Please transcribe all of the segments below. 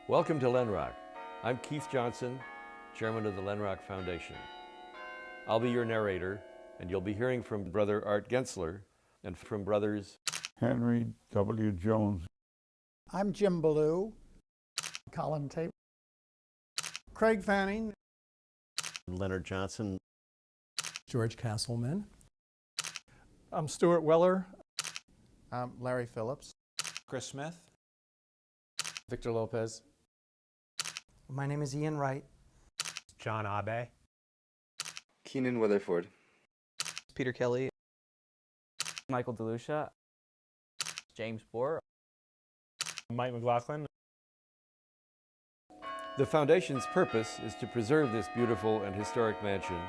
Welcome to Llenroc. I'm Keith Johnson, chairman of the Llenroc Foundation. I'll be your narrator, and you'll be hearing from Brother Art Gensler and from Brothers Henry W. Jones. I'm Jim Ballou, Colin Tait, Craig Fanning, Leonard Johnson, George Castleman. I'm Stuart Weller. I'm Larry Phillips. Chris Smith. Victor Lopez. My name is Ian Wright. John Abe. Keenan Weatherford. Peter Kelly. Michael DeLucia. James Bohr. Mike McLaughlin. The Foundation's purpose is to preserve this beautiful and historic mansion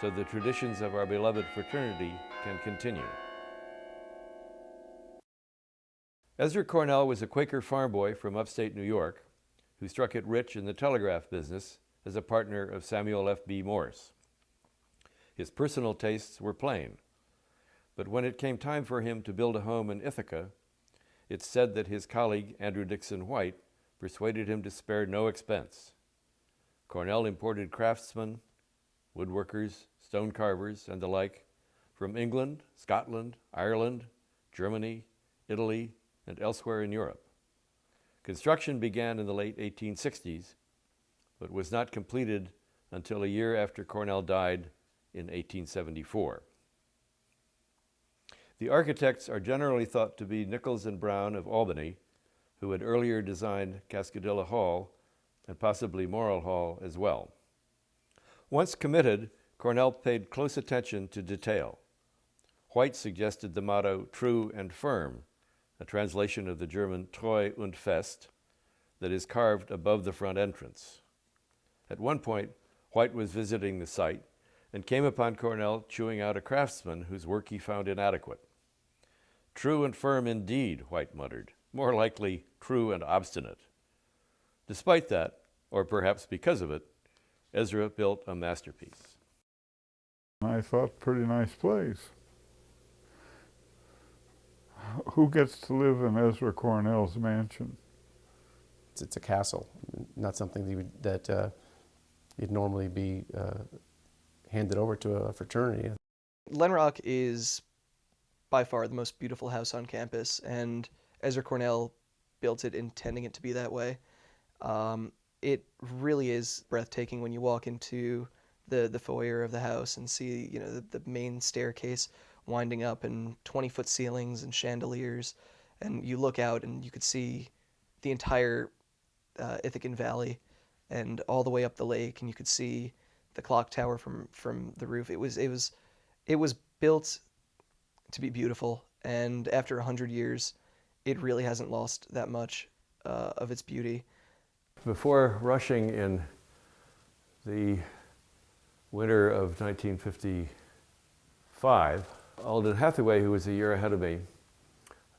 so the traditions of our beloved fraternity can continue. Ezra Cornell was a Quaker farm boy from upstate New York who struck it rich in the telegraph business as a partner of Samuel F. B. Morse. His personal tastes were plain, but when it came time for him to build a home in Ithaca, it's said that his colleague, Andrew Dixon White, persuaded him to spare no expense. Cornell imported craftsmen, woodworkers, stone carvers, and the like from England, Scotland, Ireland, Germany, Italy, and elsewhere in Europe. Construction began in the late 1860s, but was not completed until a year after Cornell died in 1874. The architects are generally thought to be Nichols and Brown of Albany, who had earlier designed Cascadilla Hall and possibly Morrill Hall as well. Once committed, Cornell paid close attention to detail. White suggested the motto, "True and Firm," a translation of the German Treu und Fest, that is carved above the front entrance. At one point, White was visiting the site and came upon Cornell chewing out a craftsman whose work he found inadequate. "True and firm indeed," White muttered, "more likely true and obstinate." Despite that, or perhaps because of it, Ezra built a masterpiece. I thought, pretty nice place. Who gets to live in Ezra Cornell's mansion? It's a castle, not something you'd normally be handed over to a fraternity. Llenroc is by far the most beautiful house on campus, and Ezra Cornell built it intending it to be that way. It really is breathtaking when you walk into the foyer of the house and see, the main staircase winding up and 20-foot ceilings and chandeliers, and you look out and you could see the entire Ithacan Valley and all the way up the lake, and you could see the clock tower from the roof. It was built to be beautiful, and after 100 years, it really hasn't lost that much of its beauty. Before rushing in the winter of 1955, Alden Hathaway, who was a year ahead of me,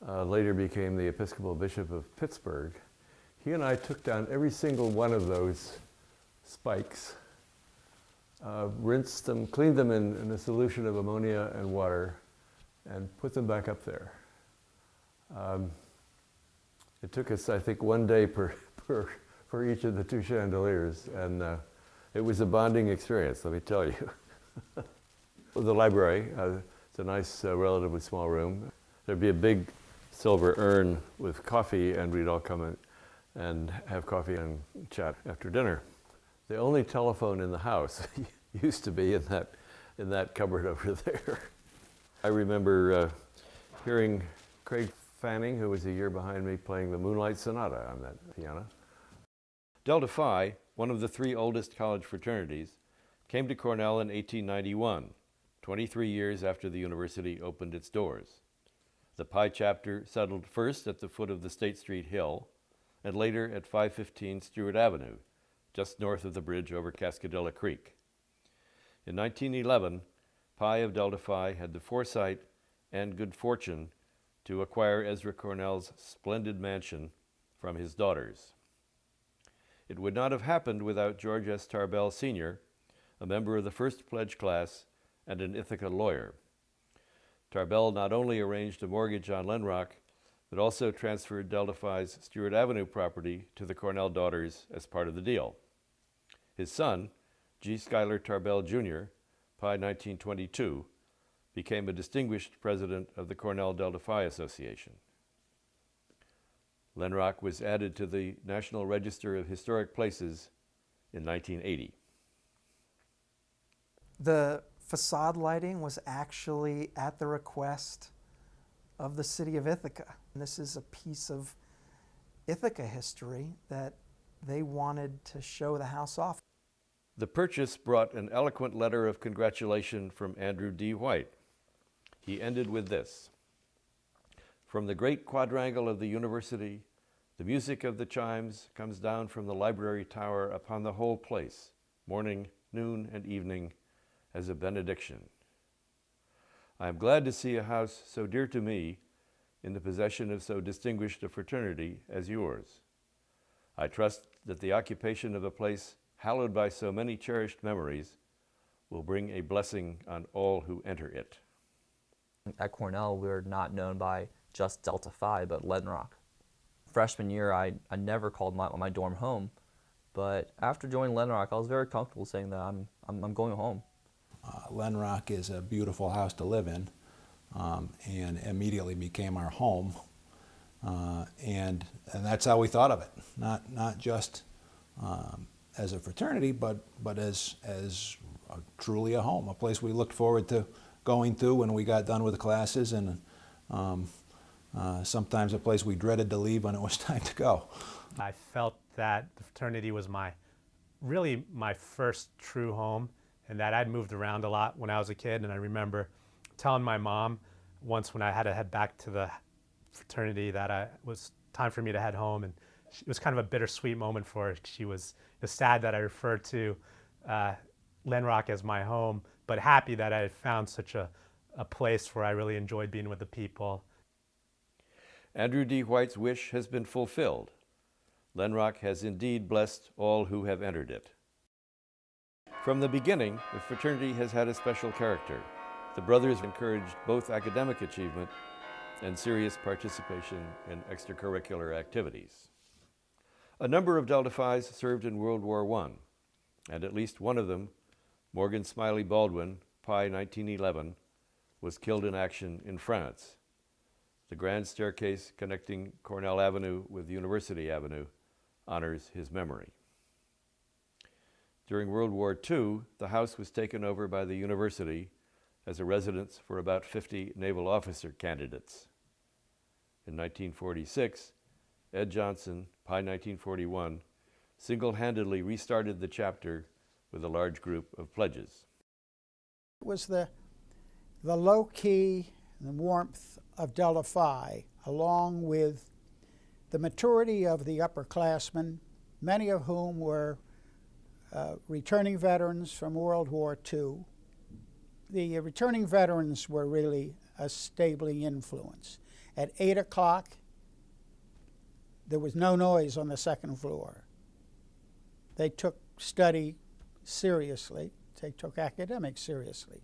later became the Episcopal Bishop of Pittsburgh. He and I took down every single one of those spikes, rinsed them, cleaned them in a solution of ammonia and water, and put them back up there. It took us, I think, one day for each of the two chandeliers, and it was a bonding experience, let me tell you. The library, it's a nice, relatively small room. There'd be a big silver urn with coffee, and we'd all come in and have coffee and chat after dinner. The only telephone in the house used to be in that cupboard over there. I remember hearing Craig Fanning, who was a year behind me, playing the Moonlight Sonata on that piano. Delta Phi, one of the three oldest college fraternities, came to Cornell in 1891, 23 years after the university opened its doors. The Pi chapter settled first at the foot of the State Street Hill, and later at 515 Stewart Avenue, just north of the bridge over Cascadilla Creek. In 1911, Pi of Delta Phi had the foresight and good fortune to acquire Ezra Cornell's splendid mansion from his daughters. It would not have happened without George S. Tarbell Sr., a member of the first pledge class and an Ithaca lawyer. Tarbell not only arranged a mortgage on Llenroc, but also transferred Delta Phi's Stewart Avenue property to the Cornell daughters as part of the deal. His son, G. Schuyler Tarbell Jr., Pi 1922, became a distinguished president of the Cornell Delta Phi Association. Llenroc was added to the National Register of Historic Places in 1980. The facade lighting was actually at the request of the city of Ithaca. And this is a piece of Ithaca history that they wanted to show the house off. The purchase brought an eloquent letter of congratulation from Andrew D. White. He ended with this: "From the great quadrangle of the university, the music of the chimes comes down from the library tower upon the whole place, morning, noon, and evening, as a benediction. I am glad to see a house so dear to me in the possession of so distinguished a fraternity as yours. I trust that the occupation of a place hallowed by so many cherished memories will bring a blessing on all who enter it." At Cornell, we were not known by just Delta Phi, but Llenroc. Freshman year, I never called my dorm home, but after joining Llenroc, I was very comfortable saying that I'm going home. Llenroc is a beautiful house to live in, and immediately became our home, and that's how we thought of it. Not just as a fraternity, but as truly a home, a place we looked forward to going to when we got done with the classes, and sometimes a place we dreaded to leave when it was time to go. I felt that the fraternity was really my first true home, and that I'd moved around a lot when I was a kid. And I remember telling my mom once when I had to head back to the fraternity that it was time for me to head home, and it was kind of a bittersweet moment for her. She was sad that I referred to Llenroc as my home, but happy that I had found such a place where I really enjoyed being with the people. Andrew D. White's wish has been fulfilled. Llenroc has indeed blessed all who have entered it. From the beginning, the fraternity has had a special character. The brothers encouraged both academic achievement and serious participation in extracurricular activities. A number of Delta Phis served in World War I, and at least one of them, Morgan Smiley Baldwin, Pi 1911, was killed in action in France. The grand staircase connecting Cornell Avenue with University Avenue honors his memory. During World War II, the house was taken over by the university as a residence for about 50 naval officer candidates. In 1946, Ed Johnson, Pi 1941, single-handedly restarted the chapter with a large group of pledges. It was the low-key and warmth of Delta Phi, along with the maturity of the upperclassmen, many of whom were returning veterans from World War II. The returning veterans were really a stabling influence. At 8 o'clock, there was no noise on the second floor. They took study seriously. They took academics seriously.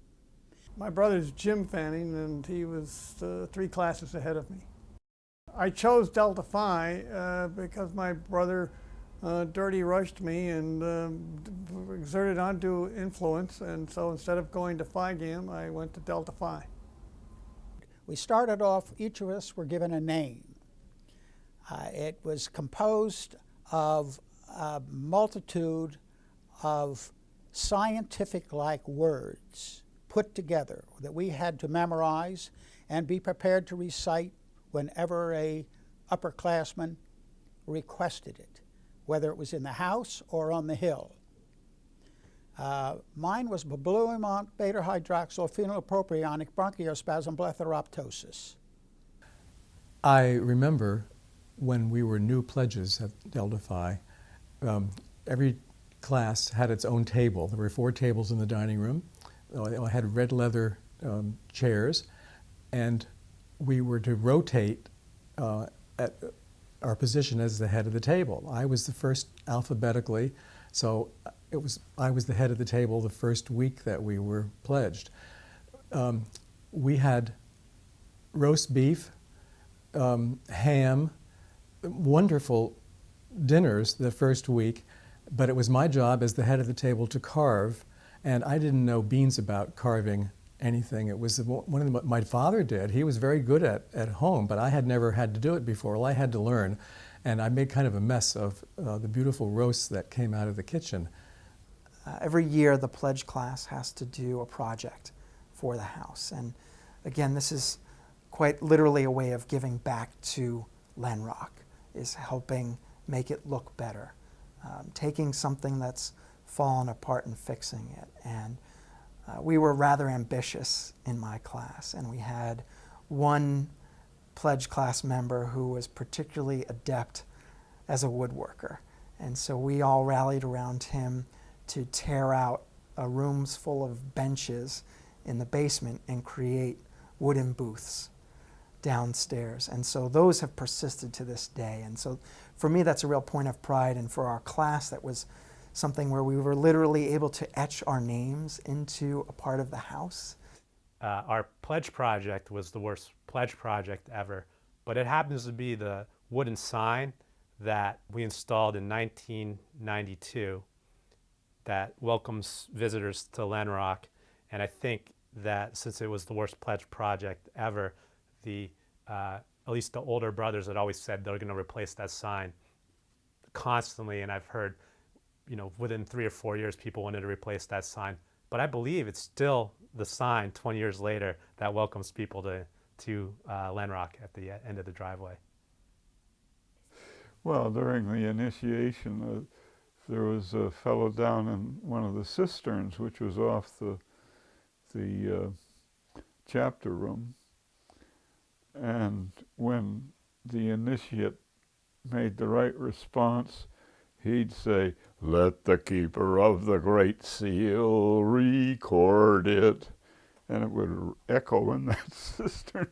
My brother's Jim Fanning, and he was 3 classes ahead of me. I chose Delta Phi because my brother dirty rushed me and exerted undue influence, and so instead of going to Phi Gam, I went to Delta Phi. We started off, each of us were given a name. It was composed of a multitude of scientific-like words put together that we had to memorize and be prepared to recite whenever a upperclassman requested it, whether it was in the house or on the hill. Mine was Bebluemont beta hydroxyl phenylpropionic bronchiospasm blepharoptosis. I remember when we were new pledges at Delta Phi, every class had its own table. There were 4 tables in the dining room. They had red leather chairs, and we were to rotate at our position as the head of the table. I was the first alphabetically, so I was the head of the table the first week that we were pledged. We had roast beef, ham, wonderful dinners the first week, but it was my job as the head of the table to carve, and I didn't know beans about carving anything. It was one of the, my father did. He was very good at home, but I had never had to do it before. Well, I had to learn, and I made kind of a mess of the beautiful roasts that came out of the kitchen. Every year the pledge class has to do a project for the house, and again, this is quite literally a way of giving back to Llenroc, is helping make it look better, taking something that's fallen apart and fixing it. And we were rather ambitious in my class, and we had one pledge class member who was particularly adept as a woodworker. And so we all rallied around him to tear out rooms full of benches in the basement and create wooden booths downstairs. And so those have persisted to this day. And so for me, that's a real point of pride. And for our class, that was something where we were literally able to etch our names into a part of the house. Our pledge project was the worst pledge project ever, but it happens to be the wooden sign that we installed in 1992 that welcomes visitors to Llenroc. And I think that since it was the worst pledge project ever, at least the older brothers had always said they're going to replace that sign constantly, and I've heard, within 3 or 4 years people wanted to replace that sign. But I believe it's still the sign 20 years later that welcomes people to Llenroc at the end of the driveway. Well, during the initiation, there was a fellow down in one of the cisterns, which was off the chapter room. And when the initiate made the right response, he'd say, "Let the keeper of the great seal record it." And it would echo in that cistern.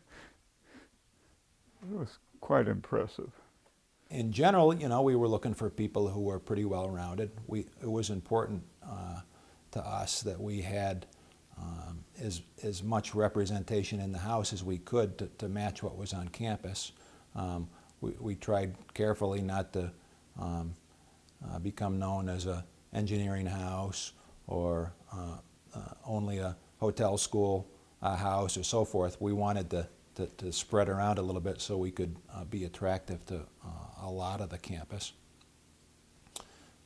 It was quite impressive. In general, we were looking for people who were pretty well-rounded. It was important to us that we had as much representation in the house as we could to match what was on campus. We tried carefully not to become known as an engineering house or only a hotel school house or so forth. We wanted to spread around a little bit so we could be attractive to a lot of the campus.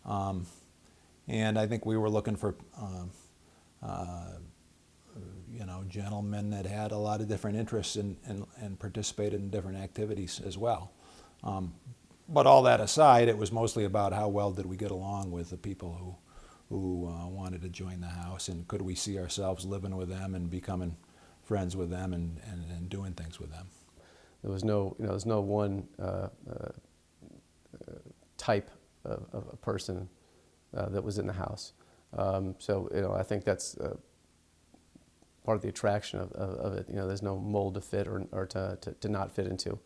And I think we were looking for gentlemen that had a lot of different interests and participated in different activities as well. But all that aside, it was mostly about how well did we get along with the people who wanted to join the house, and could we see ourselves living with them and becoming friends with them and doing things with them. There was no, there's no one type of a person that was in the house. So I think that's part of the attraction of it. There's no mold to fit or to not fit into.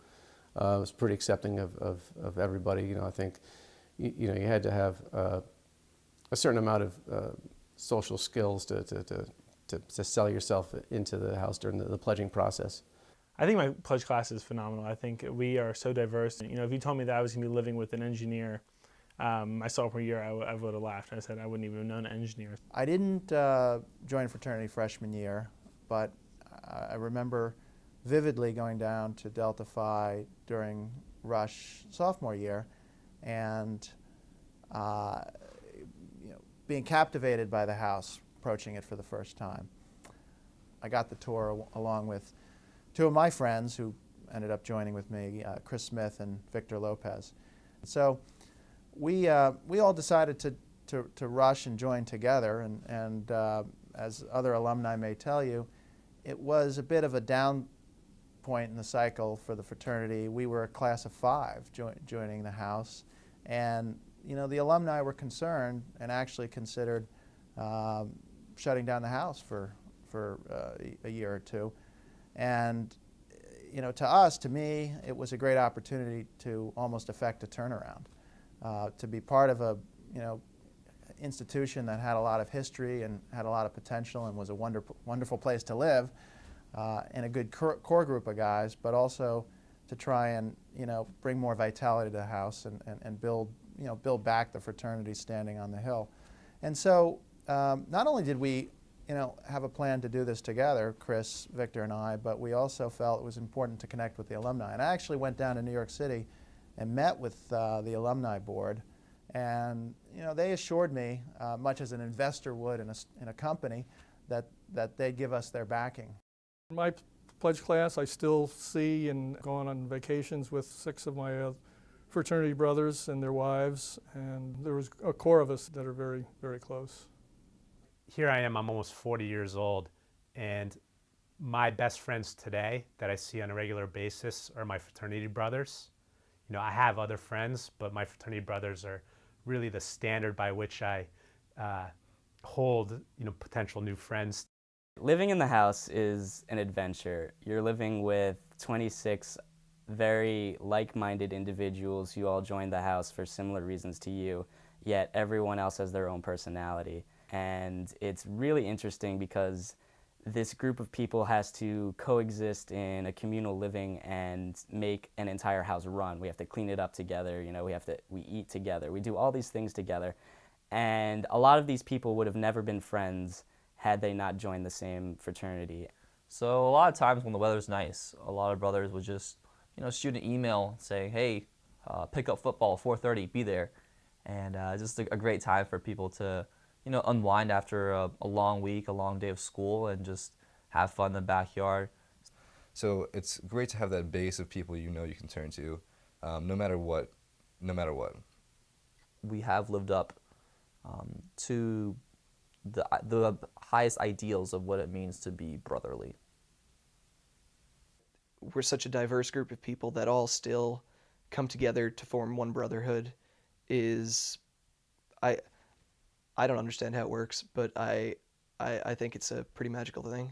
It was pretty accepting of everybody. I think you had to have a certain amount of social skills to sell yourself into the house during the pledging process. I think my pledge class is phenomenal. I think we are so diverse. If you told me that I was going to be living with an engineer my sophomore year, I would have laughed. I said I wouldn't even have known engineers. I didn't join fraternity freshman year, but I remember vividly going down to Delta Phi during Rush sophomore year and being captivated by the house, approaching it for the first time. I got the tour along with two of my friends who ended up joining with me, Chris Smith and Victor Lopez. So we all decided to rush and join together, and as other alumni may tell you, it was a bit of a down point in the cycle for the fraternity. We were a class of 5 joining the house, and the alumni were concerned and actually considered shutting down the house for a year or two. And to me, it was a great opportunity to almost effect a turnaround, to be part of a institution that had a lot of history and had a lot of potential and was a wonderful place to live, and a good core group of guys, but also to try and, bring more vitality to the house and build, build back the fraternity standing on the hill. And so not only did we, have a plan to do this together, Chris, Victor, and I, but we also felt it was important to connect with the alumni. And I actually went down to New York City and met with the alumni board. And they assured me, much as an investor would in a company, that they'd give us their backing. My pledge class I still see and going on vacations with 6 of my fraternity brothers and their wives, and there was a core of us that are very, very close. Here I am, I'm almost 40 years old, and my best friends today that I see on a regular basis are my fraternity brothers. I have other friends, but my fraternity brothers are really the standard by which I hold, potential new friends. Living in the house is an adventure. You're living with 26 very like-minded individuals. You all joined the house for similar reasons to you, yet everyone else has their own personality. And it's really interesting because this group of people has to coexist in a communal living and make an entire house run. We have to clean it up together, we eat together, we do all these things together. And a lot of these people would have never been friends had they not joined the same fraternity. So a lot of times when the weather's nice, a lot of brothers would just, shoot an email saying, hey, pick up football, 4:30, be there. And just a great time for people to, unwind after a long week, a long day of school, and just have fun in the backyard. So it's great to have that base of people you can turn to, no matter what. We have lived up to the highest ideals of what it means to be brotherly. We're such a diverse group of people that all still come together to form one brotherhood. I don't understand how it works, but I think it's a pretty magical thing.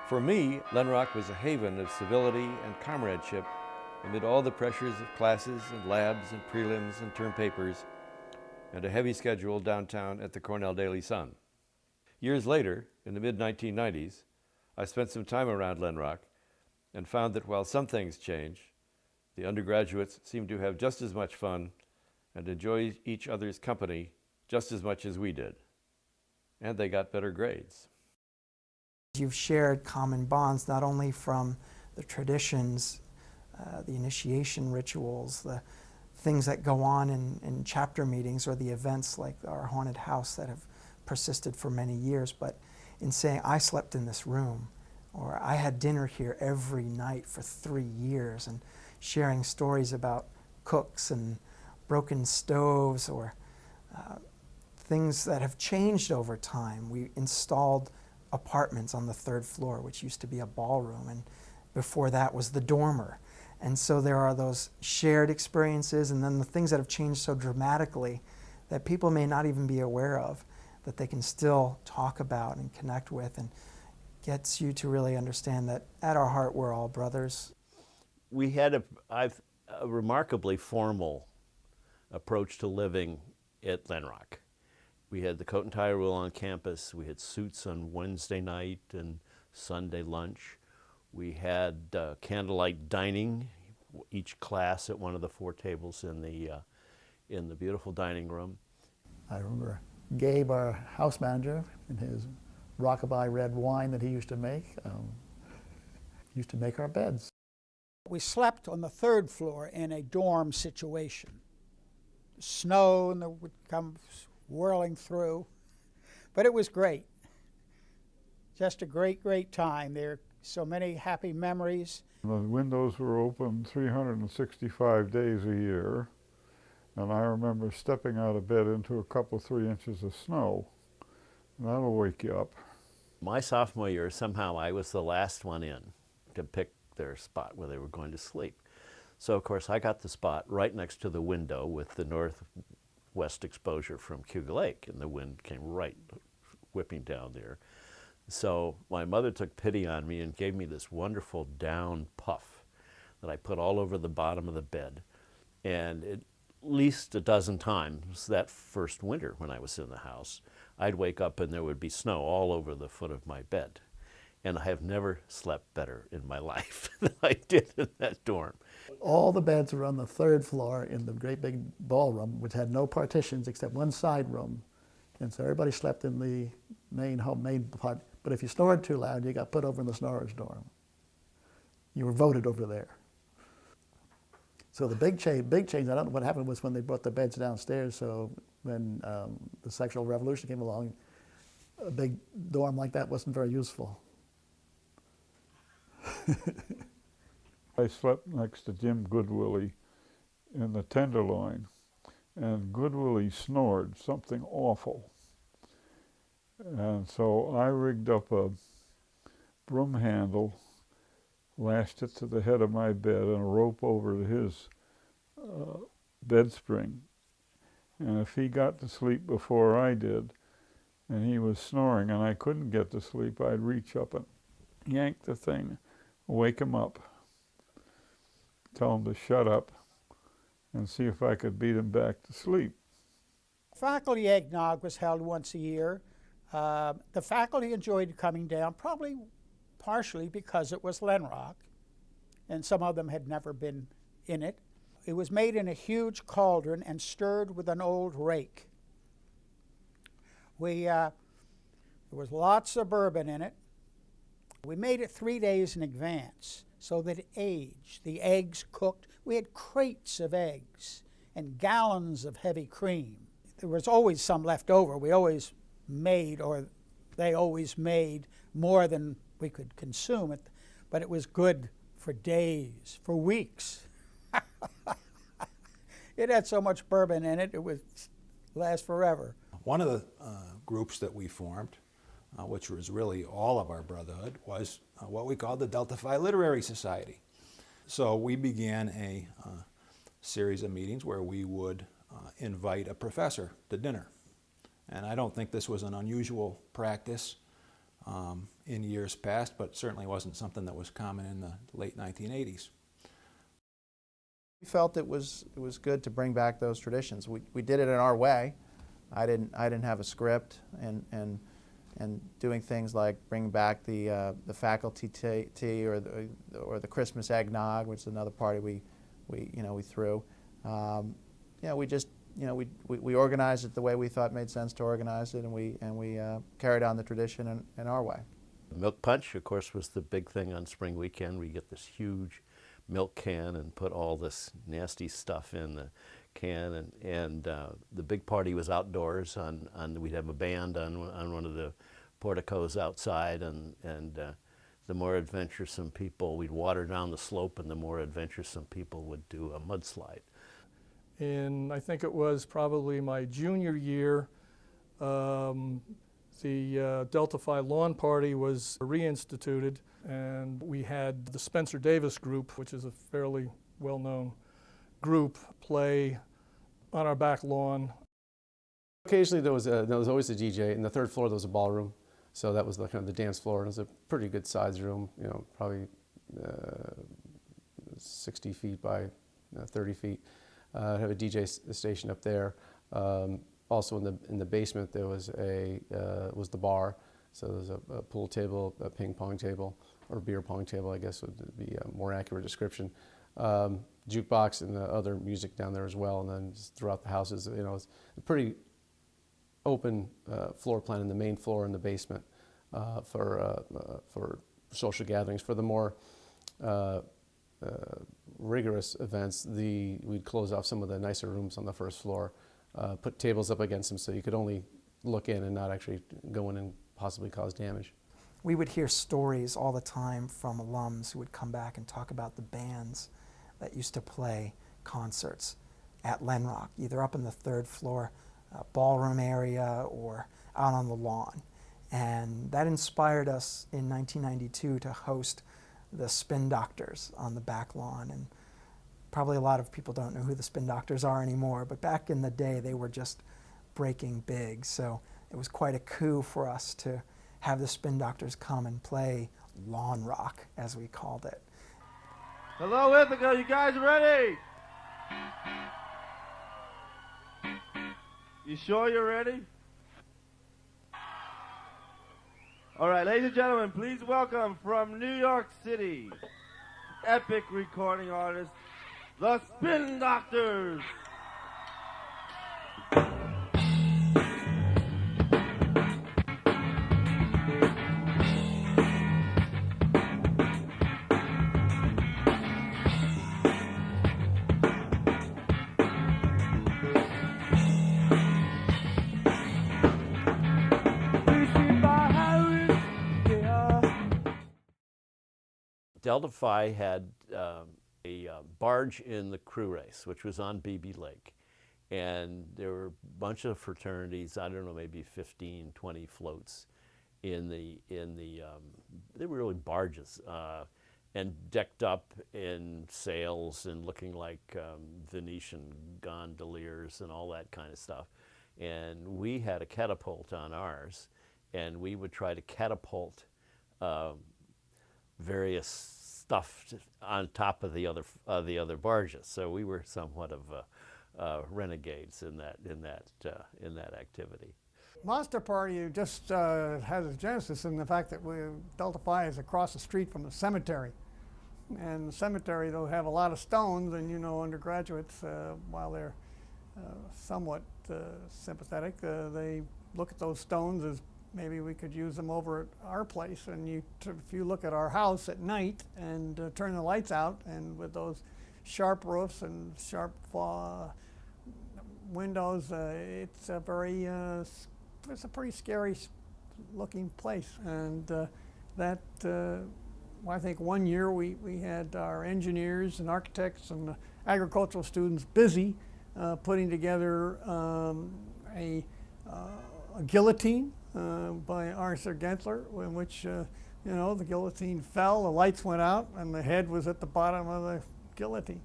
For me, Llenroc was a haven of civility and comradeship amid all the pressures of classes and labs and prelims and term papers and a heavy schedule downtown at the Cornell Daily Sun. Years later, in the mid-1990s, I spent some time around Llenroc and found that while some things change, the undergraduates seem to have just as much fun and enjoy each other's company just as much as we did. And they got better grades. You've shared common bonds, not only from the traditions, the initiation rituals, the things that go on in chapter meetings or the events like our haunted house that have persisted for many years, but in saying, I slept in this room, or I had dinner here every night for 3 years, and sharing stories about cooks and broken stoves or things that have changed over time. We installed apartments on the 3rd floor, which used to be a ballroom, and before that was the dormer. And so there are those shared experiences, and then the things that have changed so dramatically that people may not even be aware of, that they can still talk about and connect with, and gets you to really understand that at our heart we're all brothers. We had a remarkably formal approach to living at Llenroc. We had the coat and tie rule on campus. We had suits on Wednesday night and Sunday lunch. We had candlelight dining, each class at one of the 4 tables in the beautiful dining room. I remember Gabe, our house manager, and his rockabye red wine that he used to make our beds. We slept on the 3rd floor in a dorm situation. Snow and would come whirling through, but it was great. Just a great, great time. There are so many happy memories. The windows were open 365 days a year, and I remember stepping out of bed into a couple, 3 inches of snow. That'll wake you up. My sophomore year, somehow I was the last one in to pick their spot where they were going to sleep. So of course I got the spot right next to the window with the northwest exposure from Cayuga Lake, and the wind came right whipping down there. So my mother took pity on me and gave me this wonderful down puff that I put all over the bottom of the bed. And at least a dozen times that first winter when I was in the house, I'd wake up and there would be snow all over the foot of my bed. And I have never slept better in my life than I did in that dorm. All the beds were on the 3rd floor in the great big ballroom, which had no partitions except one side room. And so everybody slept in the main part. But if you snored too loud, you got put over in the snorers' dorm. You were voted over there. So the big change, I don't know what happened, was when they brought the beds downstairs. So when the sexual revolution came along, a big dorm like that wasn't very useful. I slept next to Jim Goodwillie in the Tenderloin, and Goodwillie snored something awful. And so I rigged up a broom handle, lashed it to the head of my bed, and a rope over his bed spring. And if he got to sleep before I did, and he was snoring and I couldn't get to sleep, I'd reach up and yank the thing, wake him up, tell him to shut up, and see if I could beat him back to sleep. Faculty eggnog was held once a year. The faculty enjoyed coming down, probably partially because it was Llenroc, and some of them had never been in it. It was made in a huge cauldron and stirred with an old rake. There was lots of bourbon in it. We made it 3 days in advance so that it aged. The eggs cooked. We had crates of eggs and gallons of heavy cream. There was always some left over. We always made, or they always made, more than we could consume it, but it was good for days, for weeks. It had so much bourbon in it, it would last forever. One of the groups that we formed, which was really all of our brotherhood, was what we called the Delta Phi Literary Society. So we began a series of meetings where we would invite a professor to dinner. And I don't think this was an unusual practice in years past, but certainly wasn't something that was common in the late 1980s. We felt it was good to bring back those traditions. We did it in our way. I didn't have a script, and doing things like bringing back the faculty tea or the Christmas eggnog, which is another party we threw. We organized it the way we thought made sense to organize it, and we carried on the tradition in our way. Milk punch, of course, was the big thing on spring weekend. We get this huge milk can and put all this nasty stuff in the can, and the big party was outdoors. We'd have a band on one of the porticos outside, and the more adventuresome people, we'd water down the slope, and the more adventuresome people would do a mudslide. I think it was probably my junior year, the Delta Phi lawn party was reinstituted, and we had the Spencer Davis group, which is a fairly well-known group, play on our back lawn. Occasionally there was always a DJ. In the 3rd floor there was a ballroom, so that was kind of the dance floor, and it was a pretty good sized room, probably 60 feet by 30 feet. Have a DJ station up there. Also in the basement there was the bar. So there's a pool table, a ping pong table, or beer pong table, I guess would be a more accurate description. Jukebox and other music down there as well. And then just throughout the houses, it's a pretty open floor plan in the main floor and the basement for social gatherings. For the more rigorous events, we'd close off some of the nicer rooms on the 1st floor, put tables up against them so you could only look in and not actually go in and possibly cause damage. We would hear stories all the time from alums who would come back and talk about the bands that used to play concerts at Llenroc, either up in the 3rd floor ballroom area or out on the lawn. And that inspired us in 1992 to host the Spin Doctors on the back lawn. And probably a lot of people don't know who the Spin Doctors are anymore, but back in the day they were just breaking big. So it was quite a coup for us to have the Spin Doctors come and play lawn rock, as we called it. Hello, Ithaca, you guys ready? You sure you're ready? All right, ladies and gentlemen, please welcome from New York City, epic recording artist, the Spin Doctors. Delta Phi had a barge in the crew race, which was on BB Lake. And there were a bunch of fraternities, I don't know, maybe 15, 20 floats in the they were really barges, and decked up in sails and looking like Venetian gondoliers and all that kind of stuff. And we had a catapult on ours, and we would try to catapult various stuff on top of the other barges. So we were somewhat of renegades in that activity. Monster Party just has its genesis in the fact that Delta Phi is across the street from the cemetery. And the cemetery, they'll have a lot of stones, and you know, undergraduates, while they're somewhat sympathetic, they look at those stones as maybe we could use them over at our place. And if you look at our house at night and turn the lights out, and with those sharp roofs and sharp windows, it's a pretty scary looking place. And I think one year we had our engineers and architects and agricultural students busy putting together a guillotine by Arthur Gensler, in which the guillotine fell, the lights went out, and the head was at the bottom of the guillotine.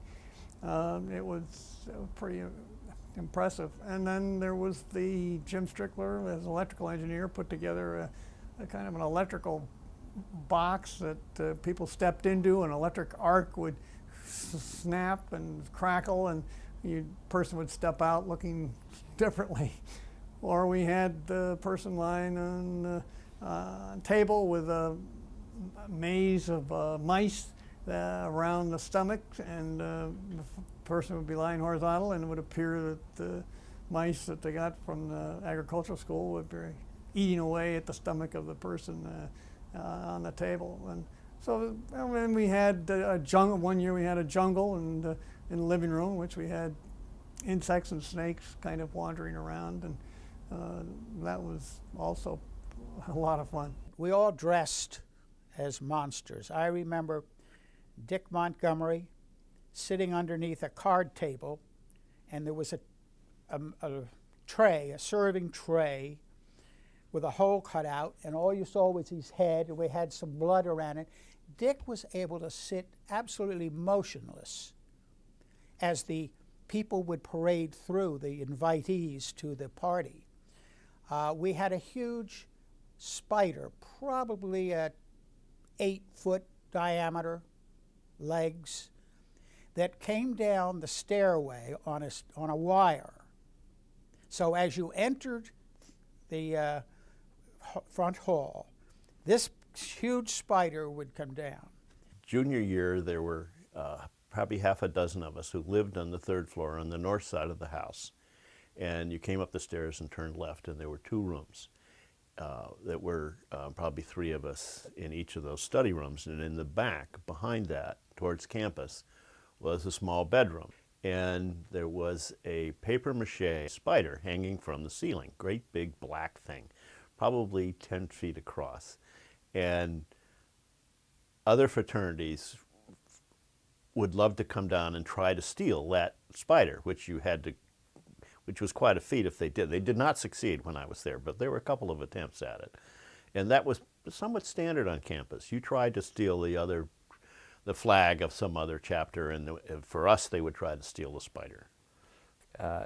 It was pretty impressive. And then there was Jim Strickler, as electrical engineer, put together a kind of an electrical box that people stepped into. An electric arc would snap and crackle, and the person would step out looking differently. Or we had the person lying on a table with a maze of mice around the stomach, and the person would be lying horizontal, and it would appear that the mice that they got from the agricultural school would be eating away at the stomach of the person on the table. And so, and we had a jungle. One year we had a jungle in the living room, in which we had insects and snakes kind of wandering around, and that was also a lot of fun. We all dressed as monsters. I remember Dick Montgomery sitting underneath a card table, and there was a tray, a serving tray, with a hole cut out, and all you saw was his head, and we had some blood around it. Dick was able to sit absolutely motionless as the people would parade through, the invitees to the party. We had a huge spider, probably at 8-foot diameter legs, that came down the stairway on a wire. So as you entered the front hall, this huge spider would come down. Junior year, there were probably half a dozen of us who lived on the third floor on the north side of the house. And you came up the stairs and turned left, and there were 2 rooms that were probably 3 of us in each of those study rooms. And in the back, behind that, towards campus, was a small bedroom. And there was a papier-mâché spider hanging from the ceiling, great big black thing, probably 10 feet across. And other fraternities would love to come down and try to steal that spider, which was quite a feat if they did. They did not succeed when I was there, but there were a couple of attempts at it. And that was somewhat standard on campus. You tried to steal the flag of some other chapter, and for us, they would try to steal the spider.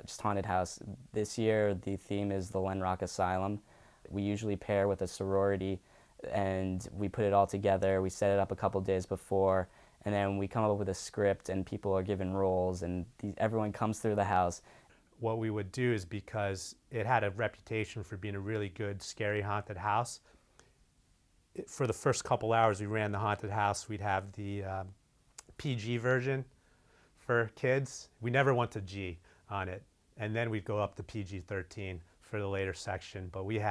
Just haunted house. This year, the theme is the Llenroc Asylum. We usually pair with a sorority, and we put it all together. We set it up a couple days before, and then we come up with a script, and people are given roles, and everyone comes through the house. What we would do is, because it had a reputation for being a really good, scary haunted house, for the first couple hours we ran the haunted house, we'd have the PG version for kids. We never went to G on it. And then we'd go up to PG-13 for the later section. But we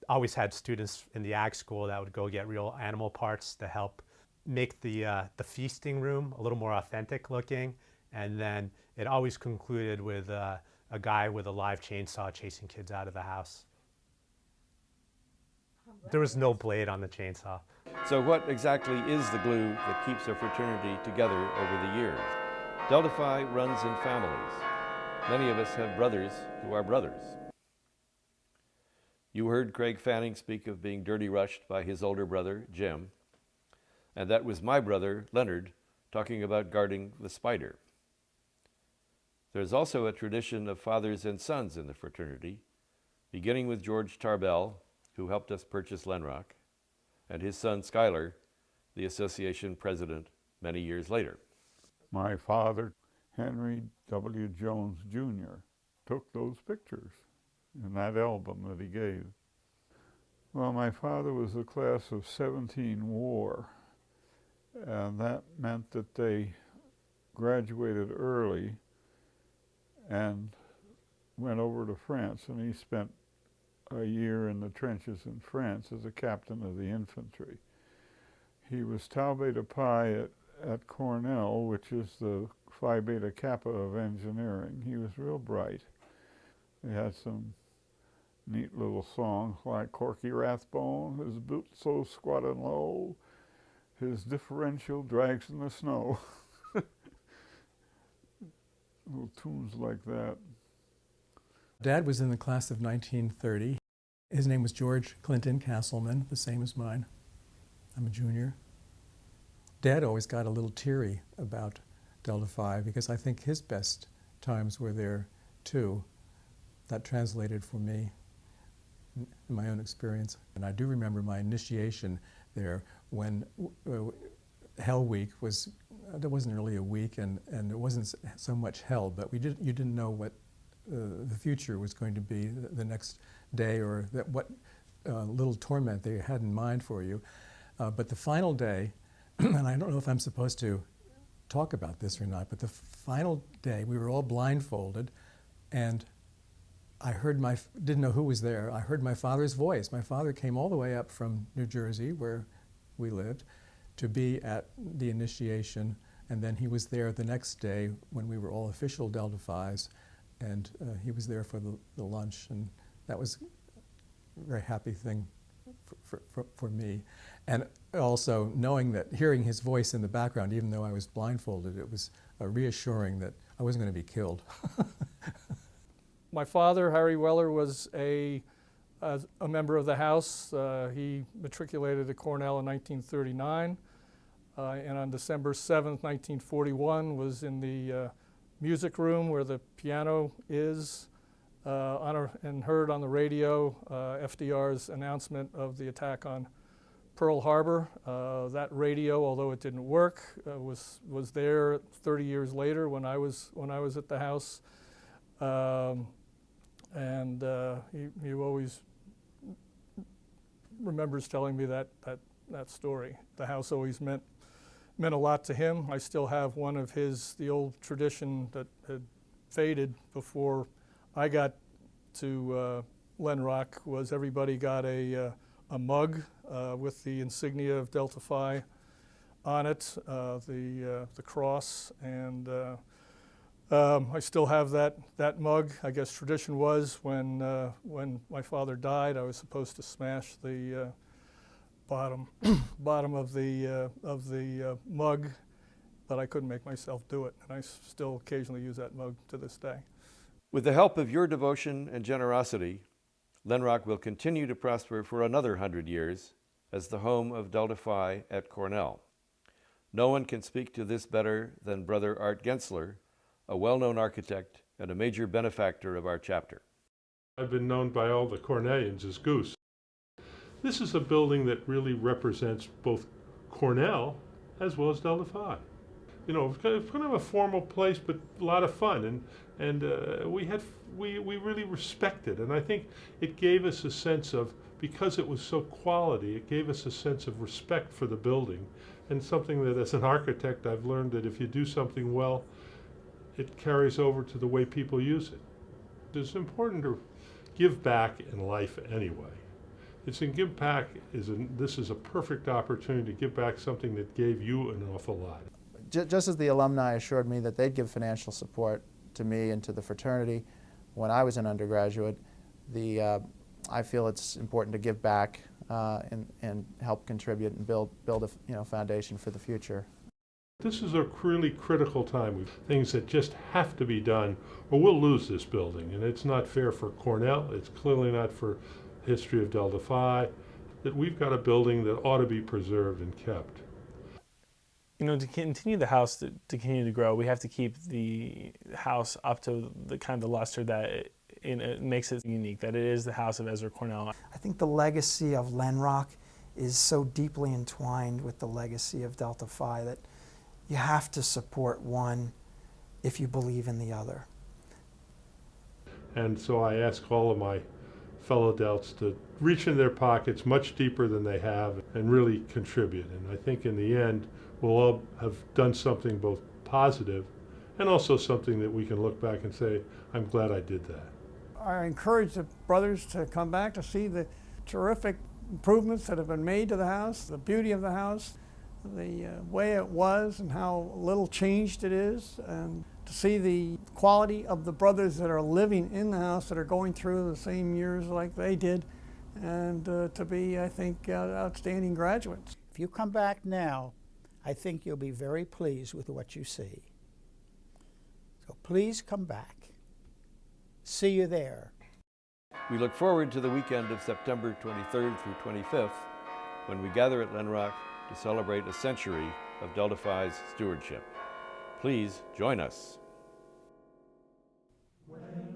always had students in the ag school that would go get real animal parts to help make the feasting room a little more authentic looking. And then it always concluded with a guy with a live chainsaw chasing kids out of the house. There was no blade on the chainsaw. So what exactly is the glue that keeps a fraternity together over the years? Delta Phi runs in families. Many of us have brothers who are brothers. You heard Craig Fanning speak of being dirty rushed by his older brother, Jim. And that was my brother, Leonard, talking about guarding the spider. There's also a tradition of fathers and sons in the fraternity, beginning with George Tarbell, who helped us purchase Llenroc, and his son, Schuyler, the association president many years later. My father, Henry W. Jones, Jr., took those pictures in that album that he gave. Well, my father was the class of 17 war, and that meant that they graduated early and went over to France, and he spent a year in the trenches in France as a captain of the infantry. He was Tau Beta Pi at Cornell, which is the Phi Beta Kappa of engineering. He was real bright. They had some neat little songs like Corky Rathbone, his boots so squat and low, his differential drags in the snow. Little tunes like that. Dad was in the class of 1930. His name was George Clinton Castleman, the same as mine. I'm a junior. Dad always got a little teary about Delta Phi because I think his best times were there too. That translated for me in my own experience. And I do remember my initiation there when Hell Week was, there wasn't really a week and it wasn't so much hell, but you didn't know what the future was going to be the next day, or what little torment they had in mind for you. But the final day, and I don't know if I'm supposed to talk about this or not, but the final day we were all blindfolded, and I heard didn't know who was there. I heard my father's voice. My father came all the way up from New Jersey, where we lived, to be at the initiation, and then he was there the next day when we were all official Delta Phis, and he was there for the lunch, and that was a very happy thing for me. And also knowing that, hearing his voice in the background, even though I was blindfolded, it was reassuring that I wasn't going to be killed. My father, Harry Weller, was a member of the House. He matriculated at Cornell in 1939, and on December 7th, 1941, was in the music room where the piano is, and heard on the radio FDR's announcement of the attack on Pearl Harbor. That radio, although it didn't work, was there 30 years later when I was at the House, and he always remembers telling me that story. The House always meant a lot to him. I still have one of the old tradition that had faded before I got to Llenroc, was everybody got a mug with the insignia of Delta Phi on it, the cross, and I still have that mug. I guess tradition was when my father died, I was supposed to smash the bottom of the mug, but I couldn't make myself do it, and I still occasionally use that mug to this day. With the help of your devotion and generosity, Llenroc will continue to prosper for another 100 years as the home of Delta Phi at Cornell. No one can speak to this better than Brother Art Gensler, a well-known architect and a major benefactor of our chapter. I've been known by all the Cornellians as Goose. This is a building that really represents both Cornell as well as Delta Phi. You know, it's kind of a formal place, but a lot of fun, and we really respected, and I think it gave us a sense of because it was so quality, it gave us a sense of respect for the building, and something that as an architect I've learned that if you do something well, it carries over to the way people use it. It's important to give back in life anyway. This is a perfect opportunity to give back something that gave you an awful lot. Just as the alumni assured me that they'd give financial support to me and to the fraternity when I was an undergraduate, I feel it's important to give back and help contribute and build a foundation for the future. This is a really critical time. We've things that just have to be done or we'll lose this building, and it's not fair for Cornell, it's clearly not for the history of Delta Phi, that we've got a building that ought to be preserved and kept. You know, to continue the house to continue to grow, we have to keep the house up to the kind of luster that it makes it unique, that it is the house of Ezra Cornell. I think the legacy of Llenroc is so deeply entwined with the legacy of Delta Phi that you have to support one if you believe in the other. And so I ask all of my fellow Delts to reach in their pockets much deeper than they have and really contribute. And I think in the end, we'll all have done something both positive and also something that we can look back and say, I'm glad I did that. I encourage the brothers to come back to see the terrific improvements that have been made to the house, the beauty of the house, the way it was and how little changed it is, and to see the quality of the brothers that are living in the house that are going through the same years like they did, and to be, I think, outstanding graduates. If you come back now, I think you'll be very pleased with what you see. So please come back. See you there. We look forward to the weekend of September 23rd through 25th when we gather at Llenroc to celebrate a century of Delta Phi's stewardship. Please join us. When